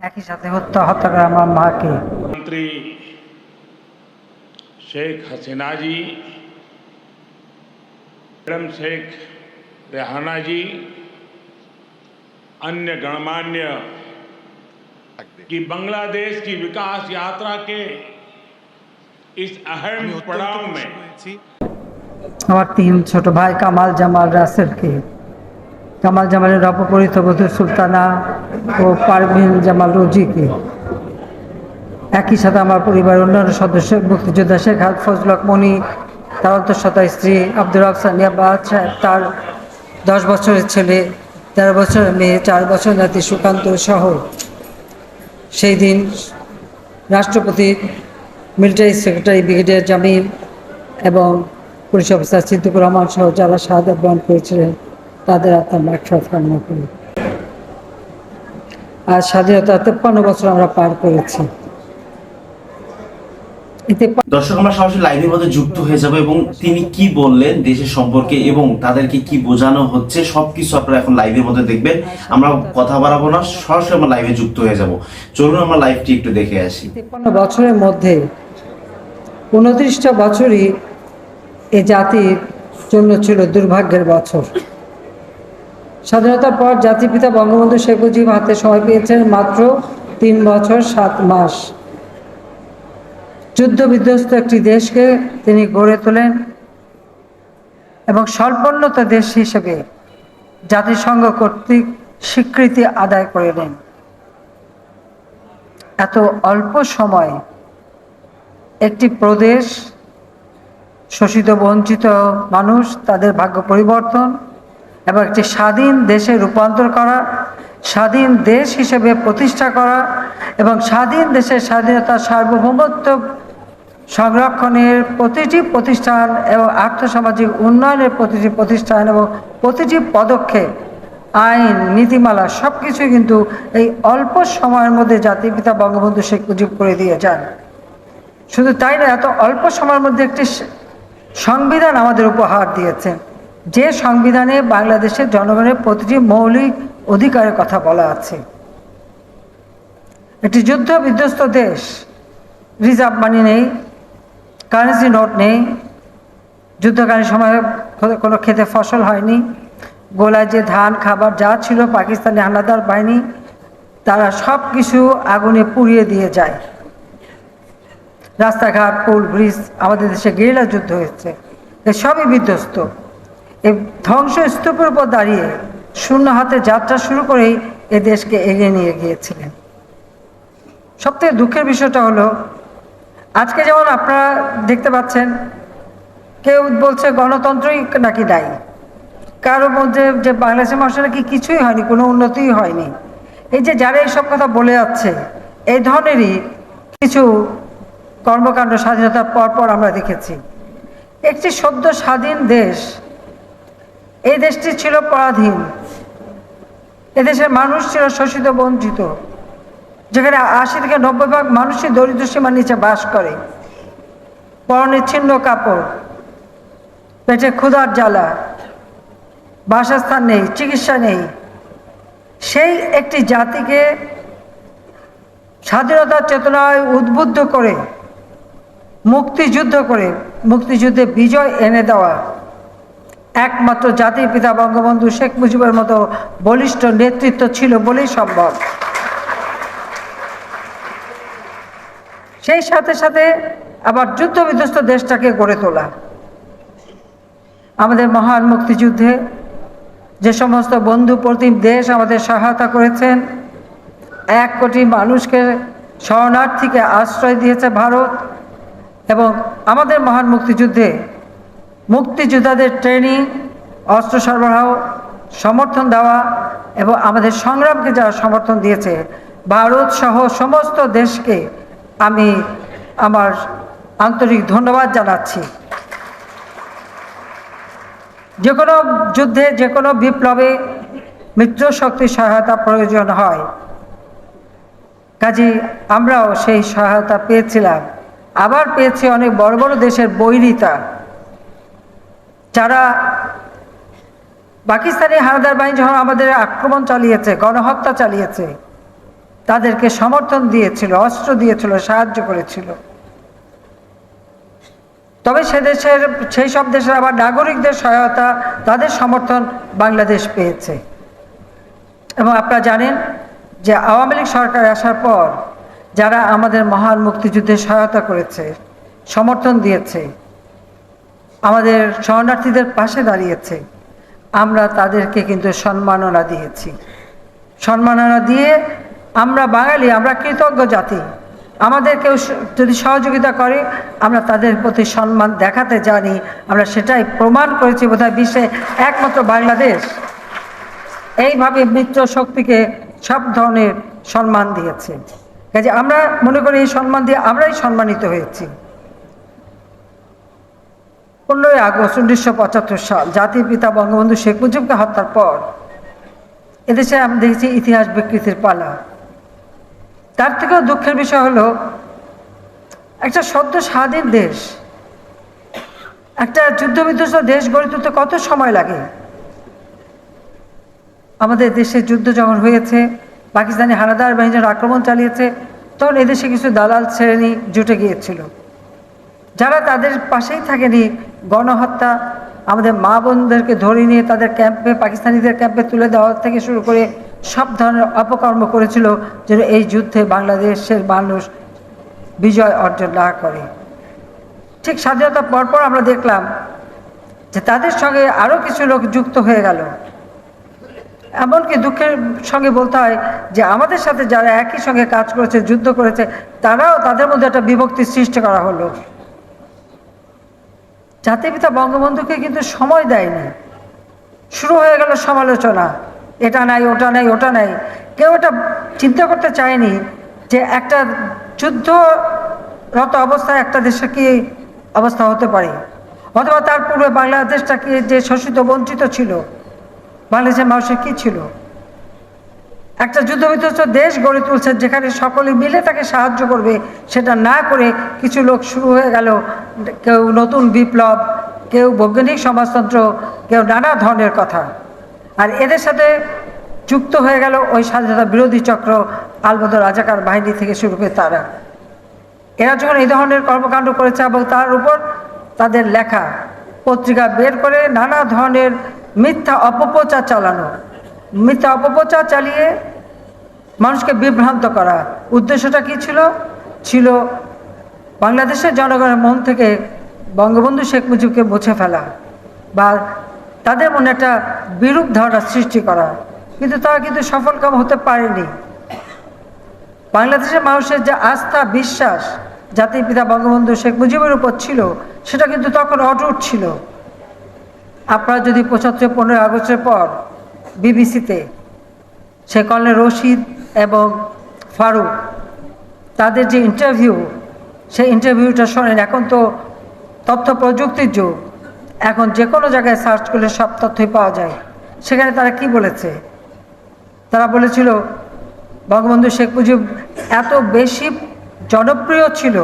একই সাথে হত্যা করে আমার মাকে। मंत्री शेख हसीना जी, मैडम शेख रेहाना जी, अन्य गणमान्य कि बांग्लादेश की विकास यात्रा के इस अहम पड़ाव में আমার তিন ছোট ভাই কামাল জামাল রাসেলকে, কামাল জামালের অপহৃত বধূ সুলতানা ও পারভিন জামাল রোজিকে, একই সাথে আমার পরিবারের অন্যান্য সদস্য মুক্তিযোদ্ধা শেখ ফজলুল হক মনি, তার অন্তঃসত্ত্বা স্ত্রী আব্দুর রব সানিয়া বাদ সাহেব, তার 10 বছরের ছেলে, 13 বছরের মেয়ে, 4 বছরের নাতি সুকান্ত সহ সেই দিন রাষ্ট্রপতি, মিলিটারি সেক্রেটারি ব্রিগেডিয়ার জামিল এবং পুলিশ অফিসার সিদ্দিকুর রহমান সহ যারা শাহাদাত বরণ করেছিলেন তাদের আত্মার মাগফিরাত কামনা করি। আর স্বাধীনতা 53 বছর আমরা পার করেছি। দর্শক, আমরা সরাসরি লাইভের মধ্যে যুক্ত হয়ে যাব এবং তিনি কি বললেন দেশের সম্পর্কে এবং তাদেরকে কি বোঝানো হচ্ছে সবকিছু আপনারা এখন লাইভের মধ্যে দেখবেন। আমরা কথা বাড়াবো না, সরাসরি আমরা লাইভে যুক্ত হয়ে যাব। চলুন আমরা লাইভটি একটু দেখে আসি। 53 বছরের মধ্যে 29টা বছরই এ জাতির জন্য ছিল দুর্ভাগ্যের বছর। স্বাধীনতার পর জাতির পিতা বঙ্গবন্ধু শেখ মুজিব হাতে সময় পেয়েছেন মাত্র 3 বছর 7 মাস। যুদ্ধ বিধ্বস্ত একটি দেশকে তিনি গড়ে তোলেন এবং স্বল্পোন্নত দেশ হিসেবে জাতিসংঘ কর্তৃক স্বীকৃতি আদায় করে নেন। এত অল্প সময়ে একটি প্রদেশ, শোষিত বঞ্চিত মানুষ, তাদের ভাগ্য পরিবর্তন এবং একটি স্বাধীন দেশে রূপান্তর করা, স্বাধীন দেশ হিসেবে প্রতিষ্ঠা করা এবং স্বাধীন দেশের স্বাধীনতা সার্বভৌমত্ব সংরক্ষণের প্রতিটি প্রতিষ্ঠান এবং আর্থসামাজিক উন্নয়নের প্রতিটি প্রতিষ্ঠান এবং প্রতিটি পদক্ষেপ, আইন, নীতিমালা সব কিছুই কিন্তু এই অল্প সময়ের মধ্যে জাতির পিতা বঙ্গবন্ধু শেখ মুজিব করে দিয়ে যান। শুধু তাই না, এত অল্প সময়ের মধ্যে একটি সংবিধান আমাদের উপহার দিয়েছেন, যে সংবিধানে বাংলাদেশের জনগণের প্রতিটি মৌলিক অধিকারের কথা বলা আছে। একটি যুদ্ধ বিধ্বস্ত দেশ, রিজার্ভ মানি নেই, কারেন্সি নোট নেই, যুদ্ধকালীন সময়ে কোনো খেতে ফসল হয়নি, গোলায় যে ধান খাবার যা ছিল পাকিস্তানি হানাদার বাহিনী তারা সব কিছু আগুনে পুড়িয়ে দিয়ে যায়। রাস্তাঘাট, পুল, ব্রিজ, আমাদের দেশে গেরিলা যুদ্ধ হয়েছে, সবই বিধ্বস্ত। এই ধ্বংসস্তূপের উপর দাঁড়িয়ে শূন্য হাতে যাত্রা শুরু করেই এ দেশকে এগিয়ে নিয়ে গিয়েছিলেন। সবথেকে দুঃখের বিষয়টা হলো আজকে যেমন আপনারা দেখতে পাচ্ছেন, কেউ বলছে গণতন্ত্রই নাকি দায়ী, কারোর মধ্যে যে বাংলাদেশের মানুষের নাকি কিছুই হয়নি, কোনো উন্নতিই হয়নি। এই যে যারা এইসব কথা বলে যাচ্ছে, এই ধরনেরই কিছু কর্মকাণ্ড স্বাধীনতার পর আমরা দেখেছি। একটি সদ্য স্বাধীন দেশ, এই দেশটি ছিল পরাধীন, এদেশের মানুষ ছিল শোষিত বঞ্চিত, যেখানে 80 থেকে 90% মানুষই দরিদ্র সীমার নিচে বাস করে, পরনে ছিন্ন কাপড়, পেটে ক্ষুধার জ্বালা, বাসস্থান নেই, চিকিৎসা নেই। সেই একটি জাতিকে স্বাধীনতার চেতনায় উদ্বুদ্ধ করে মুক্তিযুদ্ধ করে মুক্তিযুদ্ধে বিজয় এনে দেওয়া একমাত্র জাতির পিতা বঙ্গবন্ধু শেখ মুজিবের মতো বলিষ্ঠ নেতৃত্ব ছিল বলেই সম্ভব। সেই সাথে সাথে আবার যুদ্ধ বিধ্বস্ত দেশটাকে গড়ে তোলা। আমাদের মহান মুক্তিযুদ্ধে যে সমস্ত বন্ধু প্রতিম দেশ আমাদের সহায়তা করেছেন, 1 কোটি মানুষকে শরণার্থীকে আশ্রয় দিয়েছে ভারত, এবং আমাদের মহান মুক্তিযুদ্ধে মুক্তিযোদ্ধাদের ট্রেনিং, অস্ত্র সরবরাহ, সমর্থন দেওয়া এবং আমাদের সংগ্রামকে যারা সমর্থন দিয়েছে, ভারত সহ সমস্ত দেশকে আমি আমার আন্তরিক ধন্যবাদ জানাচ্ছি। যে কোনো যুদ্ধে, যে কোনো বিপ্লবে মিত্রশক্তির সহায়তা প্রয়োজন হয়, কাজেই আমরাও সেই সহায়তা পেয়েছিলাম। আবার পেয়েছি অনেক বড় বড় দেশের বৈরিতা, যারা পাকিস্তানি হানাদার বাহিনী যখন আমাদের আক্রমণ চালিয়েছে, গণহত্যা চালিয়েছে, তাদেরকে সমর্থন দিয়েছিল, অস্ত্র দিয়েছিল, সাহায্য করেছিল। তবে সেই সব দেশের আবার নাগরিকদের সহায়তা, তাদের সমর্থন বাংলাদেশ পেয়েছে। এবং আপনারা জানেন যে আওয়ামী লীগ সরকার আসার পর যারা আমাদের মহান মুক্তিযুদ্ধে সহায়তা করেছে, সমর্থন দিয়েছে, আমাদের শরণার্থীদের পাশে দাঁড়িয়েছে, আমরা তাদেরকে কিন্তু সম্মাননা দিয়েছি। সম্মাননা দিয়ে আমরা বাঙালি, আমরা কৃতজ্ঞ জাতি। আমাদের কেউ যদি সহযোগিতা করে আমরা তাদের প্রতি সম্মান দেখাতে জানি। আমরা সেটাই প্রমাণ করেছি, বোধহয় বিশ্বে একমাত্র বাংলাদেশ এইভাবে মিত্র শক্তিকে সব ধরনের সম্মান দিয়েছে। কাজে আমরা মনে করি এই সম্মান দিয়ে আমরাই সম্মানিত হয়েছি। 15ই আগস্ট 1975 সাল জাতির পিতা বঙ্গবন্ধু শেখ মুজিবকে হত্যার পর এদেশে আমরা দেখেছি ইতিহাস বিকৃতির পালা। তার থেকেও দুঃখের বিষয় হলো একটা সদ্য স্বাধীন দেশ, একটা যুদ্ধবিধ্বস্ত দেশ গড়ে তুলতে কত সময় লাগে। আমাদের দেশে যুদ্ধ যখন হয়েছে, পাকিস্তানি হানাদার বাহিনীর আক্রমণ চালিয়েছে, তখন এদেশে কিছু দালাল শ্রেণী জুটে গিয়েছিল, যারা তাদের পাশেই থাকেনি। গণহত্যা, আমাদের মা বোনদেরকে ধরে নিয়ে তাদের ক্যাম্পে, পাকিস্তানিদের ক্যাম্পে তুলে দেওয়া থেকে শুরু করে সব ধরনের অপকর্ম করেছিল যেন এই যুদ্ধে বাংলাদেশের মানুষ বিজয় অর্জন না করে। ঠিক স্বাধীনতার পরপর আমরা দেখলাম যে তাদের সঙ্গে আরও কিছু লোক যুক্ত হয়ে গেল। এমনকি দুঃখের সঙ্গে বলতে হয় যে আমাদের সাথে যারা একই সঙ্গে কাজ করেছে, যুদ্ধ করেছে, তারাও, তাদের মধ্যে একটা বিভক্তি সৃষ্টি করা হলো। জাতির পিতা বঙ্গবন্ধুকে কিন্তু সময় দেয়নি। শুরু হয়ে গেল সমালোচনা, এটা নাই, ওটা নাই, ওটা নাই। কেউ এটা চিন্তা করতে চায়নি যে একটা যুদ্ধরত অবস্থায় একটা দেশের কি অবস্থা হতে পারে, অথবা তার পূর্বে বাংলাদেশটা কি যে শোষিত বঞ্চিত ছিল, বাংলাদেশের মানুষের কী ছিল। একটা যুদ্ধবিধ্বস্ত দেশ গড়ে তুলছে যেখানে সকলে মিলে তাকে সাহায্য করবে, সেটা না করে কিছু লোক শুরু হয়ে গেল, কেউ নতুন বিপ্লব, কেউ বৈজ্ঞানিক সমাজতন্ত্র, কেউ নানা ধরনের কথা। আর এদের সাথে যুক্ত হয়ে গেল ওই স্বাধীনতা বিরোধী চক্র, আলবদর রাজাকার বাহিনী থেকে শুরু করে তারা। এরা যখন এই ধরনের কর্মকাণ্ড করেছে এবং তার উপর তাদের লেখা পত্রিকা বের করে নানা ধরনের মিথ্যা অপপ্রচার চালানো, মিথ্যা অপপ্রচার চালিয়ে মানুষকে বিভ্রান্ত করা। উদ্দেশ্যটা কী ছিল? ছিল বাংলাদেশের জনগণের মন থেকে বঙ্গবন্ধু শেখ মুজিবকে মুছে ফেলা বা তাদের মনে একটা বিরূপ ধারণা সৃষ্টি করা। কিন্তু তারা কিন্তু সফলকাম হতে পারেনি। বাংলাদেশের মানুষের যে আস্থা, বিশ্বাস জাতির পিতা বঙ্গবন্ধু শেখ মুজিবের উপর ছিল, সেটা কিন্তু তখন অটুট ছিল। আপনারা যদি 15ই আগস্টের পর বিবিসিতে সে কর্নেল রশিদ এবং ফারুক তাদের যে ইন্টারভিউ, সেই ইন্টারভিউটা শোনেন। এখন তো তথ্য প্রযুক্তির যুগ, এখন যে কোনো জায়গায় সার্চ করলে সব তথ্যই পাওয়া যায়। সেখানে তারা কি বলেছে? তারা বলেছিল বঙ্গবন্ধু শেখ মুজিব এত বেশি জনপ্রিয় ছিল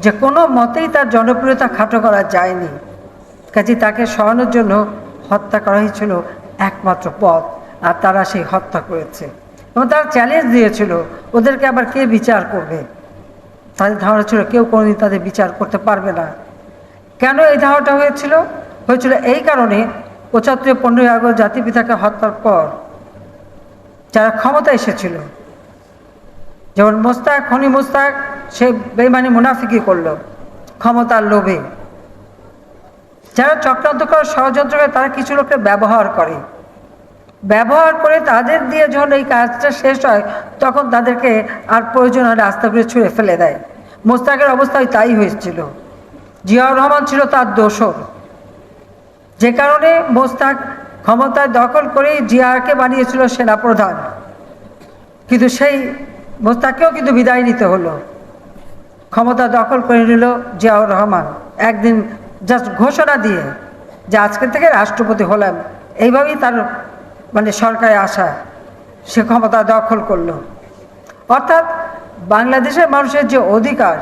যে কোনো মতেই তার জনপ্রিয়তা খাটো করা যায়নি, কাজে তাকে সরানোর জন্য হত্যা করা হয়েছিল একমাত্র পথ, আর তারা সেই হত্যা করেছে। এবং তারা চ্যালেঞ্জ দিয়েছিল ওদেরকে আবার কে বিচার করবে। তাদের ধারণা ছিল কেউ কোনোদিন তাদের বিচার করতে পারবে না। কেন এই ধারণাটা হয়েছিল? এই কারণে 15ই আগস্ট জাতির পিতাকে হত্যার পর যারা ক্ষমতা এসেছিল, যেমন মোস্তাক, খনি মোস্তাক, সে বেইমানি মুনাফিকি করলো ক্ষমতার লোভে। যারা চক্রান্ত করে, ষড়যন্ত্র করে, তারা কিছু লোককে ব্যবহার করে তাদের দিয়ে যখন এই কাজটা শেষ হয় তখন তাদেরকে আর প্রয়োজন হলে আস্তে করে ছুঁড়ে ফেলে দেয়। মোস্তাকের অবস্থায় তাই হয়েছিল। জিয়াউর রহমান ছিল তার দোসর, যে কারণে মোস্তাক ক্ষমতায় দখল করে জিয়াকে বানিয়েছিল সেনাপ্রধান। কিন্তু সেই মোস্তাককেও কিন্তু বিদায় নিতে হলো। ক্ষমতা দখল করে নিল জিয়াউর রহমান একদিন জাস্ট ঘোষণা দিয়ে যে আজকে থেকে রাষ্ট্রপতি হলাম, এইভাবেই তার সরকারে আসা, সে ক্ষমতা দখল করলো। অর্থাৎ বাংলাদেশের মানুষের যে অধিকার,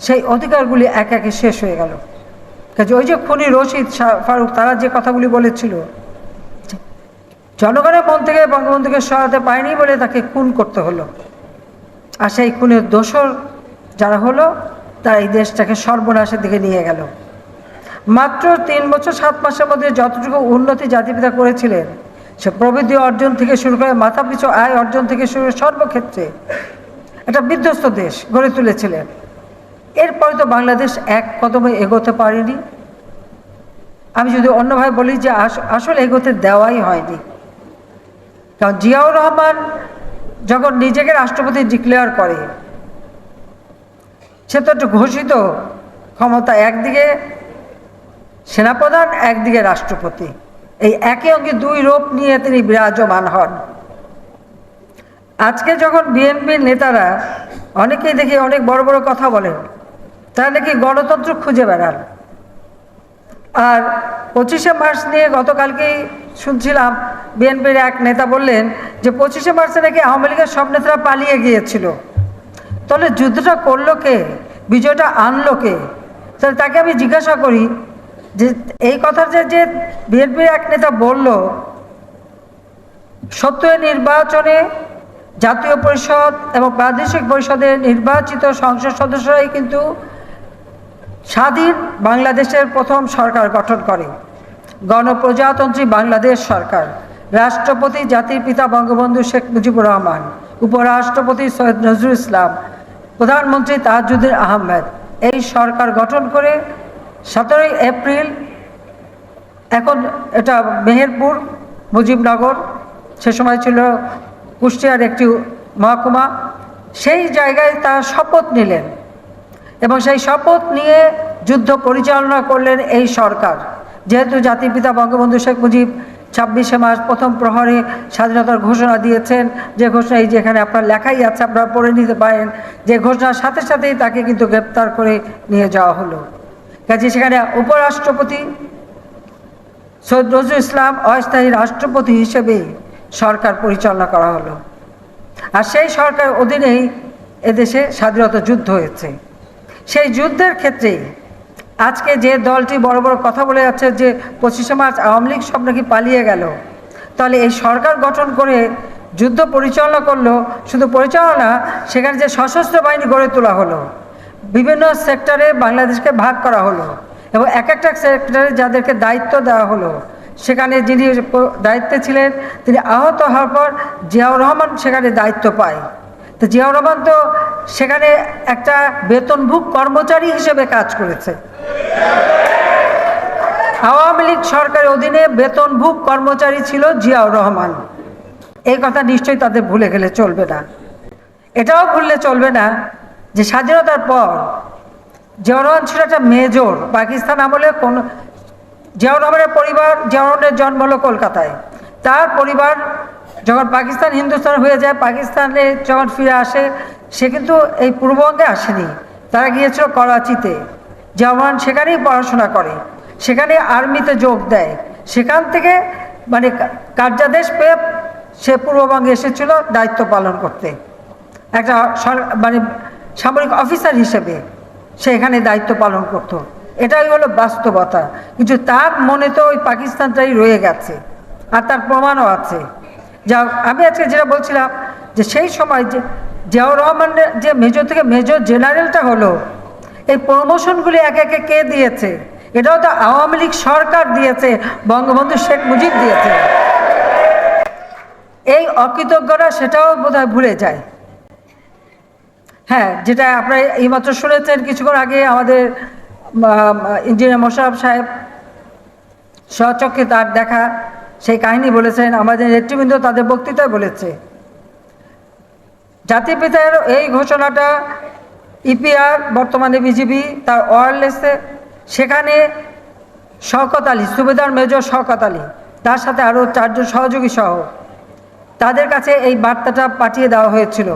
সেই অধিকারগুলি একে একে শেষ হয়ে গেল। কাজে ওই যে খনি রশিদ, ফারুক, তারা যে কথাগুলি বলেছিল, জনগণের মন থেকে বঙ্গবন্ধুকে সরাতে পারেনি বলে তাকে খুন করতে হলো। আর সেই খুনের দোষর যারা হলো তারা এই দেশটাকে সর্বনাশের দিকে নিয়ে গেল। মাত্র 3 বছর 7 মাসের মধ্যে যতটুকু উন্নতি জাতিপিতা করেছিলেন, সে প্রবৃদ্ধি অর্জন থেকে শুরু করে মাথাপিছু আয় অর্জন থেকে শুরু করে সর্বক্ষেত্রে একটা বিধ্বস্ত দেশ গড়ে তুলেছিলেন। এরপরে তো বাংলাদেশ এক কদমে এগোতে পারেনি। আমি যদি অন্যভাবে বলি যে আসলে এগোতে দেওয়াই হয়নি। কারণ জিয়াউর রহমান যখন নিজেকে রাষ্ট্রপতি ডিক্লেয়ার করে, সে তো একটু ঘোষিত ক্ষমতা, একদিকে সেনাপ্রধান একদিকে রাষ্ট্রপতি, এই একে অঙ্গে 2 রূপ নিয়ে তিনি বিরাজমান হন। আজকে যখন বিএনপির নেতারা অনেকেই দেখি অনেক বড় বড় কথা বলেন, তারা নাকি গণতন্ত্র খুঁজে বেড়ান। আর 25শে মার্চ নিয়ে গতকালকেই শুনছিলাম বিএনপির এক নেতা বললেন যে 25শে মার্চে নাকি আওয়ামী লীগের সব নেতারা পালিয়ে গিয়েছিল। তাহলে যুদ্ধটা করলো কে, বিজয়টা আনলো কে? তাহলে তাকে আমি জিজ্ঞাসা করি যে এই কথা যে বিএনপির এক নেতা বলল, 70 নির্বাচনে জাতীয় পরিষদ এবং প্রাদেশিক পরিষদের নির্বাচিত সংসদ সদস্যরাই কিন্তু স্বাধীন বাংলাদেশের প্রথম সরকার গঠন করে, গণপ্রজাতন্ত্রী বাংলাদেশ সরকার। রাষ্ট্রপতি জাতির পিতা বঙ্গবন্ধু শেখ মুজিবুর রহমান, উপরাষ্ট্রপতি সৈয়দ নজরুল ইসলাম, প্রধানমন্ত্রী তাজউদ্দিন আহমেদ এই সরকার গঠন করে 17 এপ্রিল, এখন এটা মেহেরপুর মুজিবনগর, সে সময় ছিল কুষ্টিয়ার একটি মহকুমা, সেই জায়গায় তারা শপথ নিলেন এবং সেই শপথ নিয়ে যুদ্ধ পরিচালনা করলেন এই সরকার। যেহেতু জাতির পিতা বঙ্গবন্ধু শেখ মুজিব 26শে মার্চ প্রথম প্রহরে স্বাধীনতার ঘোষণা দিয়েছেন, যে ঘোষণা এই যেখানে আপনার লেখাই আছে, আপনারা পড়ে নিতে পারেন, যে ঘোষণার সাথে সাথেই তাকে কিন্তু গ্রেপ্তার করে নিয়ে যাওয়া হলো। কাজে সেখানে উপরাষ্ট্রপতি সৈয়দ নজরুল ইসলাম অস্থায়ী রাষ্ট্রপতি হিসেবে সরকার পরিচালনা করা হলো। আর সেই সরকার অধীনেই এদেশে স্বাধীনতা যুদ্ধ হয়েছে। সেই যুদ্ধের ক্ষেত্রে আজকে যে দলটি বড় বড় কথা বলে যাচ্ছে যে 25শে মার্চ আওয়ামী লীগ সব নাকি পালিয়ে গেল, তাহলে এই সরকার গঠন করে যুদ্ধ পরিচালনা করলো, শুধু পরিচালনা, সেখানে যে সশস্ত্র বাহিনী গড়ে তোলা হলো, বিভিন্ন সেক্টরে বাংলাদেশকে ভাগ করা হলো এবং এক একটা সেক্টরে যাদেরকে দায়িত্ব দেওয়া হলো, সেখানে যিনি দায়িত্বে ছিলেন তিনি আহত হওয়ার পর জিয়াউর রহমান সেখানে দায়িত্ব পায়। তো জিয়াউর রহমান তো সেখানে একটা বেতনভুক কর্মচারী হিসেবে কাজ করেছে। আওয়ামী লীগ সরকারের অধীনে বেতনভুক কর্মচারী ছিল জিয়াউর রহমান। এই কথা নিশ্চয়ই তাদের ভুলে গেলে চলবে না। এটাও ভুললে চলবে না যে স্বাধীনতার পর জিয়াউর রহমান ছিল একটা মেজর। পাকিস্তান আমলে কোন জিয়াউর রহমানের পরিবার, জিয়াউর রহমানের জন্ম হলো কলকাতায়, তার পরিবার যখন পাকিস্তান হিন্দুস্তান হয়ে যায়, পাকিস্তানে যখন ফিরে আসে, সে কিন্তু এই পূর্ববঙ্গে আসেনি, তারা গিয়েছিল করাচিতে। জিয়াউর রহমান সেখানেই পড়াশোনা করে, সেখানে আর্মিতে যোগ দেয়, সেখান থেকে মানে কার্যাদেশ পেয়ে সে পূর্ববঙ্গে এসেছিল দায়িত্ব পালন করতে, একটা মানে সামরিক অফিসার হিসেবে সে এখানে দায়িত্ব পালন করত। এটাই হলো বাস্তবতা। কিন্তু তার মনে তো ওই পাকিস্তানটাই রয়ে গেছে, আর তার প্রমাণও আছে। যা আমি আজকে যেটা বলছিলাম যে সেই সময় যে জিয়াউর রহমানের যে মেজর থেকে মেজর জেনারেলটা হলো, এই প্রমোশনগুলি একে একে কে দিয়েছে? এটাও তো আওয়ামী লীগ সরকার দিয়েছে, বঙ্গবন্ধু শেখ মুজিব দিয়েছে। এই অকৃতজ্ঞরা সেটাও বোধহয় ভুলে যায়। হ্যাঁ, যেটা আপনারা এইমাত্র শুনেছেন কিছুক্ষণ আগে, আমাদের ইঞ্জিনিয়ার মোশাররফ সাহেব স্বচক্ষে তার দেখা সেই কাহিনী বলেছেন, আমাদের নেতৃবৃন্দ তাদের বক্তৃতায় বলেছে। জাতির পিতার এই ঘোষণাটা ইপিআর, বর্তমানে বিজিবি, তার ওয়্যারলেসে, সেখানে শওকত আলী, সুবেদার মেজর শওকত আলী, তার সাথে আরও 4 জন সহযোগী সহ তাদের কাছে এই বার্তাটা পাঠিয়ে দেওয়া হয়েছিল।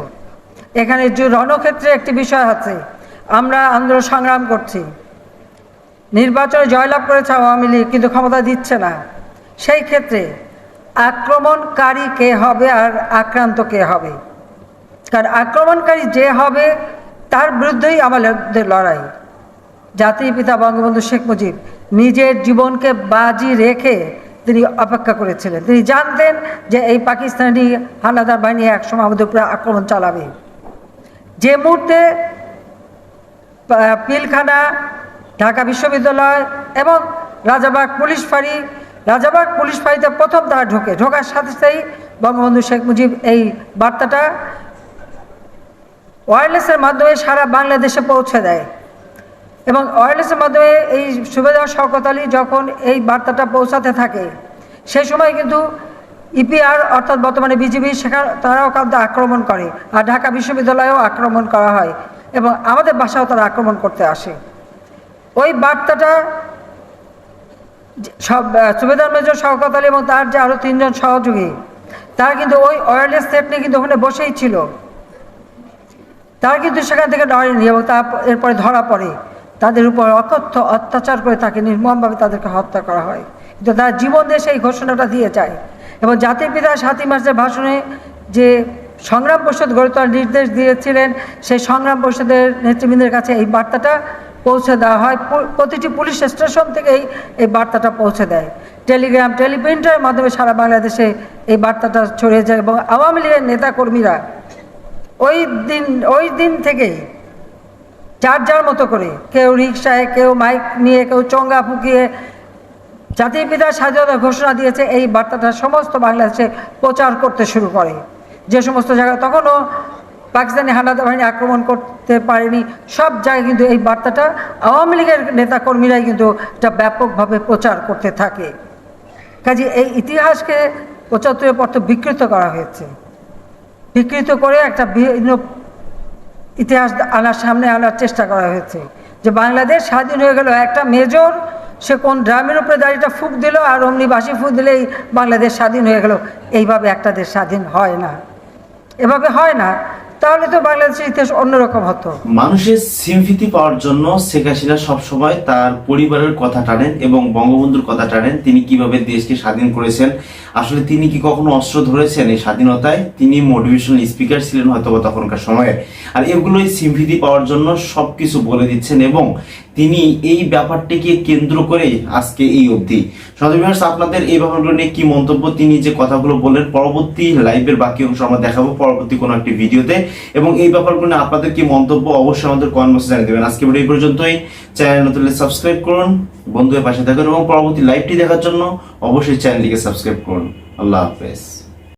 এখানে যে রণক্ষেত্রে একটি বিষয় আছে, আমরা আন্দোলন সংগ্রাম করছি, নির্বাচনে জয়লাভ করেছে আওয়ামী লীগ, কিন্তু ক্ষমতা দিচ্ছে না। সেই ক্ষেত্রে আক্রমণকারী কে হবে আর আক্রান্ত কে হবে? কারণ আক্রমণকারী যে হবে তার বিরুদ্ধেই আমাদের লড়াই। জাতির পিতা বঙ্গবন্ধু শেখ মুজিব নিজের জীবনকে বাজি রেখে তিনি অপেক্ষা করেছিলেন। তিনি জানতেন যে এই পাকিস্তানি হানাদার বাহিনী একসময় আমাদের উপরে আক্রমণ চালাবে। যে মুহূর্তে পিলখানা, ঢাকা বিশ্ববিদ্যালয় এবং রাজাবাগ পুলিশ ফাঁড়িতে প্রথম তারা ঢোকার সাথে সাথেই বঙ্গবন্ধু শেখ মুজিব এই বার্তাটা ওয়্যারলেসের মাধ্যমে সারা বাংলাদেশে পৌঁছে দেয়। এবং ওয়্যারলেসের মাধ্যমে এই সুবেদার শওকত আলী যখন এই বার্তাটা পৌঁছাতে থাকে, সেই সময় কিন্তু ইপিআর অর্থাৎ বর্তমানে বিজিবি তারাও কিন্তু আক্রমণ করে, আর ঢাকা বিশ্ববিদ্যালয়েও আক্রমণ করা হয় এবং আমাদের বাসাও তারা আক্রমণ করতে আসে। ওই বার্তাটা সুবেদার মেজর শওকত আলী এবং তার যে আরও 3 জন সহযোগী, তারা কিন্তু ওই ওয়্যারলেস সেট নিয়ে কিন্তু ওখানে বসেই ছিল। তারা কিন্তু সেখান থেকে ডরেনি এবং এরপরে ধরা পড়ে, তাদের উপর অকথ্য অত্যাচার করে তাকে নির্মমভাবে তাদেরকে হত্যা করা হয়। কিন্তু তারা জীবন দিয়ে সেই ঘোষণাটা দিয়ে যায় এবং জাতির পিতা 7ই মার্চের ভাষণে যে সংগ্রাম পরিষদ গড়ে তোলার নির্দেশ দিয়েছিলেন, সেই সংগ্রাম পরিষদের নেতৃবৃন্দের কাছে এই বার্তাটা পৌঁছে দেওয়া হয়। প্রতিটি পুলিশ স্টেশন থেকেই এই বার্তাটা পৌঁছে দেয়। টেলিগ্রাম, টেলিপ্রিন্টারের মাধ্যমে সারা বাংলাদেশে এই বার্তাটা ছড়িয়ে যায় এবং আওয়ামী লীগের নেতাকর্মীরা ওই দিন থেকেই যার মতো করে, কেউ রিকশায়, কেউ মাইক নিয়ে, কেউ চঙ্গা ফুকিয়ে জাতির পিতার স্বাধীনতা ঘোষণা দিয়েছে এই বার্তাটা সমস্ত বাংলাদেশে প্রচার করতে শুরু করে। যে সমস্ত জায়গায় তখনও পাকিস্তানি হানাদার বাহিনী আক্রমণ করতে পারেনি, সব জায়গায় কিন্তু এই বার্তাটা আওয়ামী লীগের নেতাকর্মীরাই কিন্তু এটা ব্যাপকভাবে প্রচার করতে থাকে। কাজে এই ইতিহাসকে 75-এর পর তো বিকৃত করা হয়েছে, বিকৃত করে একটা ভিন্ন ইতিহাস সামনে আনার চেষ্টা করা হয়েছে যে বাংলাদেশ স্বাধীন হয়ে গেল। একটা মেজর সে কোন ড্রামের উপরে দাঁড়িয়ে ফুঁক দিল আর অমনি বাসি ফুঁক দিলেই বাংলাদেশ স্বাধীন হয়ে গেল। এইভাবে একটা দেশ স্বাধীন হয় না, এভাবে হয় না। তাহলে তো বাংলাদেশের ইতিহাস অন্যরকম হতো। মানুষের সিম্পিতি পাওয়ার জন্য শেখ হাসিনা সবসময় তার পরিবারের কথা টানেন এবং বঙ্গবন্ধুর কথা টানেন। তিনি কিভাবে দেশকে স্বাধীন করেছেন, আসলে তিনি কি কখনো অস্ত্র ধরেছেন এই স্বাধীনতায়? তিনি মোটিভেশনাল স্পিকার ছিলেন হয়তো তখনকার সময়ে, আর এগুলোই সিম্পিতি পাওয়ার জন্য সবকিছু বলে দিচ্ছেন এবং তিনি এই ব্যাপারটিকে কেন্দ্র করেই আজকে এই অবধি। ভিউয়ার্স, আপনাদের এই ব্যাপারগুলো নিয়ে কি মন্তব্য? তিনি যে কথাগুলো বললেন, পরবর্তী লাইভের বাকি অংশ আমরা দেখাবো পরবর্তী কোনো একটি ভিডিওতে, এবং এই ব্যাপারগুলো নিয়ে আপনাদের কি মন্তব্য অবশ্যই আমাদের কমেন্ট বক্সে জানিয়ে দেবেন। আজকে ভিডিও এই পর্যন্তই। চ্যানেল নতুন হলে সাবস্ক্রাইব করুন, বন্ধুদের পাশে থাকুন এবং পরবর্তী লাইভটি দেখার জন্য অবশ্যই চ্যানেলটিকে সাবস্ক্রাইব করুন। আল্লাহ হাফেজ।